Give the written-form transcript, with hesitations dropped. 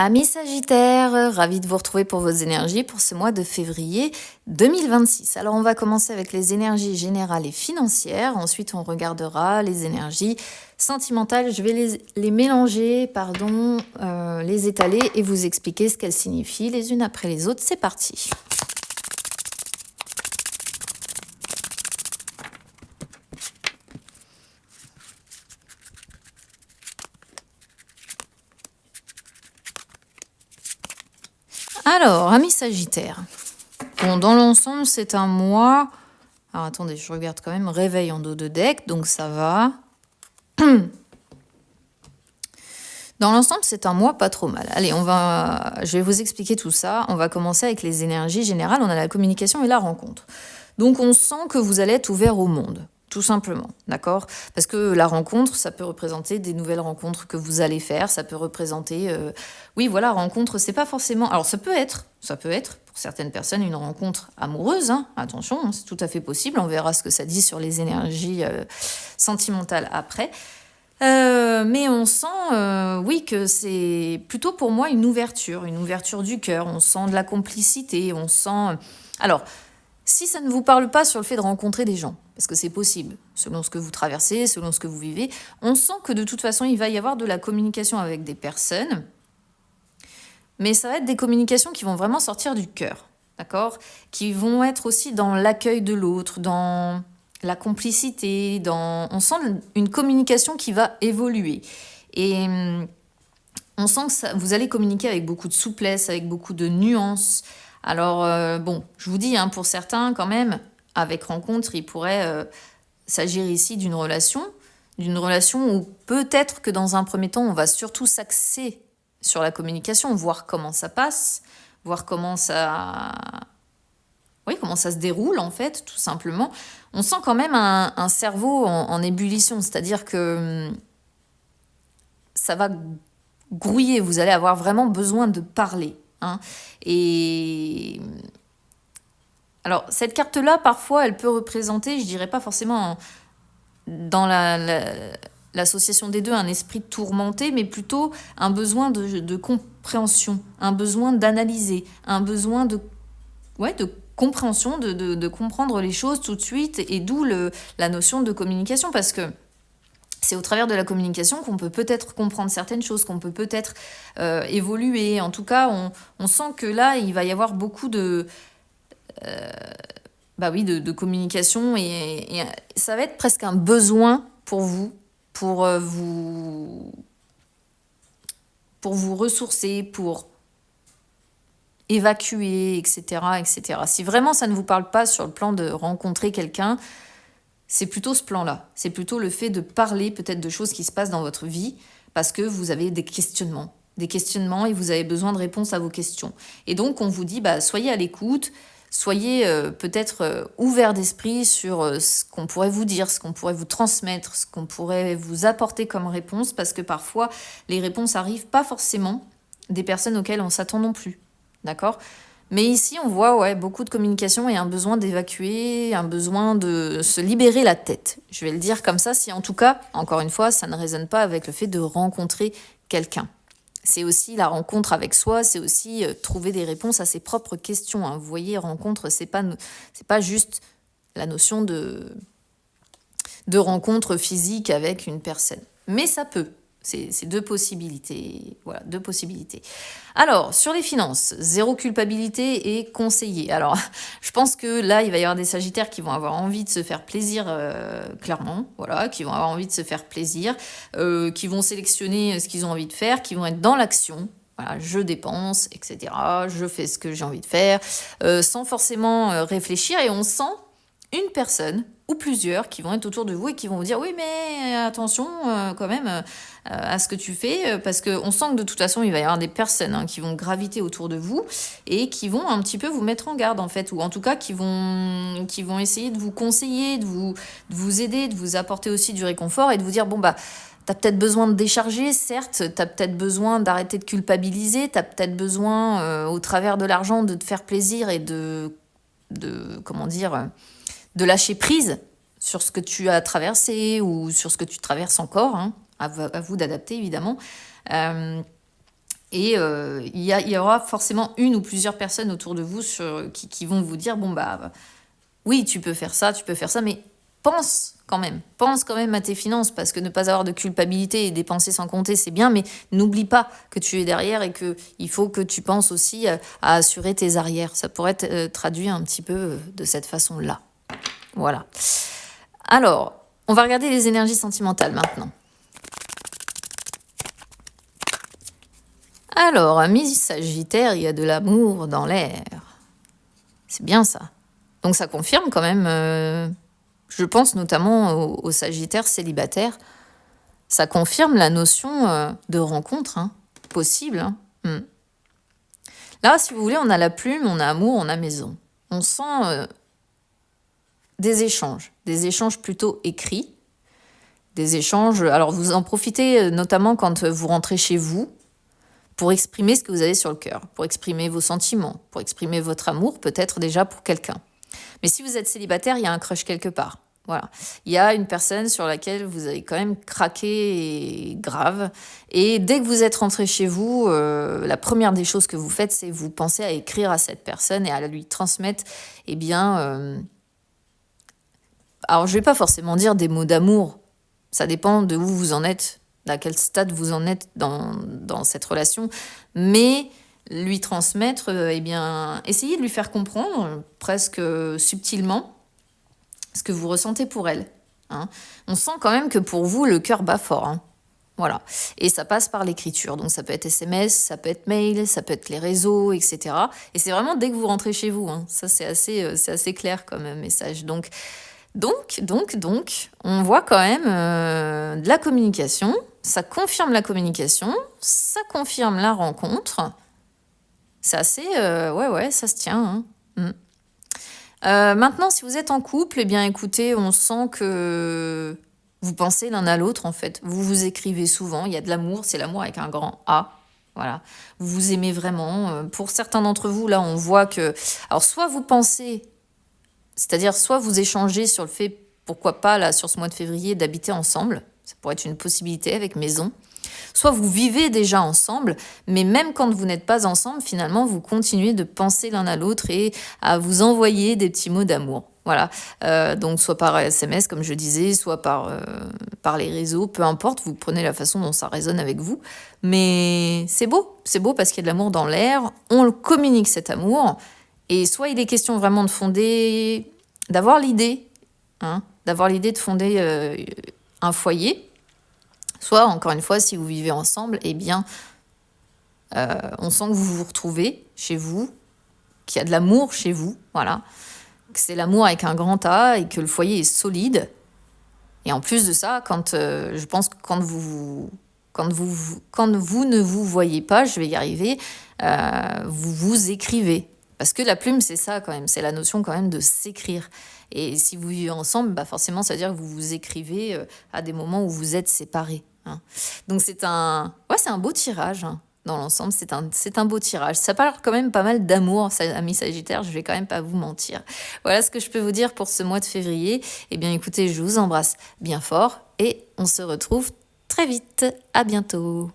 Amis Sagittaires, ravi de vous retrouver pour vos énergies pour ce mois de février 2026. Alors on va commencer avec les énergies générales et financières, ensuite on regardera les énergies sentimentales. Je vais les mélanger, les étaler et vous expliquer ce qu'elles signifient les unes après les autres. C'est parti. Alors, amis Sagittaires, bon, dans l'ensemble, c'est un mois... Alors, attendez, je regarde quand même. Réveil en dos de deck, donc ça va. Dans l'ensemble, c'est un mois pas trop mal. Allez, je vais vous expliquer tout ça. On va commencer avec les énergies générales. On a la communication et la rencontre. Donc, on sent que vous allez être ouvert au monde. Tout simplement, d'accord? Parce que la rencontre, ça peut représenter des nouvelles rencontres que vous allez faire, ça peut représenter... Oui, voilà, rencontre, c'est pas forcément... Alors, ça peut être, pour certaines personnes, une rencontre amoureuse, hein. Attention, c'est tout à fait possible, on verra ce que ça dit sur les énergies sentimentales après. Mais on sent, oui, que c'est plutôt pour moi une ouverture du cœur, on sent de la complicité, on sent... Alors... Si ça ne vous parle pas sur le fait de rencontrer des gens, parce que c'est possible, selon ce que vous traversez, selon ce que vous vivez, on sent que de toute façon, il va y avoir de la communication avec des personnes, mais ça va être des communications qui vont vraiment sortir du cœur, d'accord? Qui vont être aussi dans l'accueil de l'autre, dans la complicité, on sent une communication qui va évoluer. Et on sent que vous allez communiquer avec beaucoup de souplesse, avec beaucoup de nuances. Alors, bon, je vous dis, hein, pour certains, quand même, avec rencontre, il pourrait s'agir ici d'une relation où peut-être que dans un premier temps, on va surtout s'axer sur la communication, voir comment ça passe, voir comment ça se déroule, en fait, tout simplement. On sent quand même un cerveau en ébullition, c'est-à-dire que ça va grouiller, vous allez avoir vraiment besoin de parler. Hein. Et alors cette carte-là, parfois, elle peut représenter, je dirais pas forcément dans l'association des deux, un esprit tourmenté, mais plutôt un besoin de compréhension, un besoin d'analyser, un besoin de compréhension, de comprendre les choses tout de suite, et d'où la notion de communication, parce que c'est au travers de la communication qu'on peut peut-être comprendre certaines choses, qu'on peut peut-être évoluer. En tout cas, on sent que là, il va y avoir beaucoup de communication et ça va être presque un besoin pour vous, pour vous ressourcer, pour évacuer, etc., etc. Si vraiment ça ne vous parle pas sur le plan de rencontrer quelqu'un, c'est plutôt ce plan-là. C'est plutôt le fait de parler peut-être de choses qui se passent dans votre vie parce que vous avez des questionnements et vous avez besoin de réponses à vos questions. Et donc, on vous dit, soyez à l'écoute, soyez peut-être ouvert d'esprit sur ce qu'on pourrait vous dire, ce qu'on pourrait vous transmettre, ce qu'on pourrait vous apporter comme réponse, parce que parfois, les réponses n'arrivent pas forcément des personnes auxquelles on s'attend non plus. D'accord ? Mais ici, on voit beaucoup de communication et un besoin d'évacuer, un besoin de se libérer la tête. Je vais le dire comme ça, si en tout cas, encore une fois, ça ne résonne pas avec le fait de rencontrer quelqu'un. C'est aussi la rencontre avec soi, c'est aussi trouver des réponses à ses propres questions. Hein. Vous voyez, rencontre, c'est pas juste la notion de rencontre physique avec une personne. Mais ça peut. C'est deux possibilités. Voilà, deux possibilités. Alors, sur les finances, zéro culpabilité et conseillé. Alors, je pense que là, il va y avoir des Sagittaires qui vont avoir envie de se faire plaisir, clairement. Voilà, qui vont avoir envie de se faire plaisir, qui vont sélectionner ce qu'ils ont envie de faire, qui vont être dans l'action. Voilà, je dépense, etc. Je fais ce que j'ai envie de faire, sans forcément réfléchir. Et on sent une personne ou plusieurs qui vont être autour de vous et qui vont vous dire « Oui, mais attention quand même à ce que tu fais », parce qu'on sent que de toute façon, il va y avoir des personnes qui vont graviter autour de vous et qui vont un petit peu vous mettre en garde, en fait, ou en tout cas qui vont essayer de vous conseiller, de vous aider, de vous apporter aussi du réconfort et de vous dire « Bon, t'as peut-être besoin de décharger, certes, t'as peut-être besoin d'arrêter de culpabiliser, t'as peut-être besoin, au travers de l'argent, de te faire plaisir et de lâcher prise sur ce que tu as traversé ou sur ce que tu traverses encore, hein, à vous d'adapter évidemment. Et il y aura forcément une ou plusieurs personnes autour de vous qui vont vous dire, bon, bah, oui, tu peux faire ça, mais pense quand même à tes finances, parce que ne pas avoir de culpabilité et dépenser sans compter, c'est bien, mais n'oublie pas que tu es derrière et qu'il faut que tu penses aussi à assurer tes arrières. Ça pourrait être traduit un petit peu de cette façon-là. Voilà. Alors, on va regarder les énergies sentimentales maintenant. Alors, ami Sagittaire, il y a de l'amour dans l'air. C'est bien ça. Donc ça confirme quand même, je pense notamment aux Sagittaires célibataires, ça confirme la notion de rencontre possible. Là, si vous voulez, on a la plume, on a amour, on a maison. On sent des échanges plutôt écrits, des échanges. Alors vous en profitez notamment quand vous rentrez chez vous, pour exprimer ce que vous avez sur le cœur, pour exprimer vos sentiments, pour exprimer votre amour, peut-être déjà pour quelqu'un. Mais si vous êtes célibataire, il y a un crush quelque part. Voilà. Il y a une personne sur laquelle vous avez quand même craqué grave. Et dès que vous êtes rentré chez vous, la première des choses que vous faites, c'est vous pensez à écrire à cette personne et à lui transmettre, alors je ne vais pas forcément dire des mots d'amour. Ça dépend de où vous en êtes, à quel stade vous en êtes dans cette relation, mais lui transmettre, essayez de lui faire comprendre, presque subtilement, ce que vous ressentez pour elle. On sent quand même que pour vous, le cœur bat fort. Voilà. Et ça passe par l'écriture. Donc ça peut être SMS, ça peut être mail, ça peut être les réseaux, etc. Et c'est vraiment dès que vous rentrez chez vous. Ça, c'est assez clair comme message. Donc, on voit quand même de la communication. Ça confirme la communication, ça confirme la rencontre. C'est assez... ça se tient. Maintenant, si vous êtes en couple, écoutez, on sent que vous pensez l'un à l'autre, en fait. Vous vous écrivez souvent, il y a de l'amour, c'est l'amour avec un grand A. Voilà. Vous vous aimez vraiment. Pour certains d'entre vous, là, on voit que... Alors, soit vous pensez... C'est-à-dire, soit vous échangez sur le fait, pourquoi pas, là, sur ce mois de février, d'habiter ensemble. Ça pourrait être une possibilité avec maison. Soit vous vivez déjà ensemble, mais même quand vous n'êtes pas ensemble, finalement, vous continuez de penser l'un à l'autre et à vous envoyer des petits mots d'amour. Voilà. Donc, soit par SMS, comme je disais, soit par les réseaux, peu importe, vous prenez la façon dont ça résonne avec vous. Mais c'est beau parce qu'il y a de l'amour dans l'air, on le communique cet amour. Et soit il est question vraiment d'avoir l'idée de fonder un foyer, soit, encore une fois, si vous vivez ensemble, on sent que vous vous retrouvez chez vous, qu'il y a de l'amour chez vous, voilà, que c'est l'amour avec un grand A et que le foyer est solide. Et en plus de ça, je pense que quand vous ne vous voyez pas, je vais y arriver, vous vous écrivez. Parce que la plume, c'est ça quand même, c'est la notion quand même de s'écrire. Et si vous vivez ensemble, forcément, ça veut dire que vous vous écrivez à des moments où vous êtes séparés. Donc c'est un beau tirage. Dans l'ensemble, c'est un beau tirage. Ça parle quand même pas mal d'amour, amis Sagittaire, je vais quand même pas vous mentir. Voilà ce que je peux vous dire pour ce mois de février. Écoutez, je vous embrasse bien fort et on se retrouve très vite. À bientôt.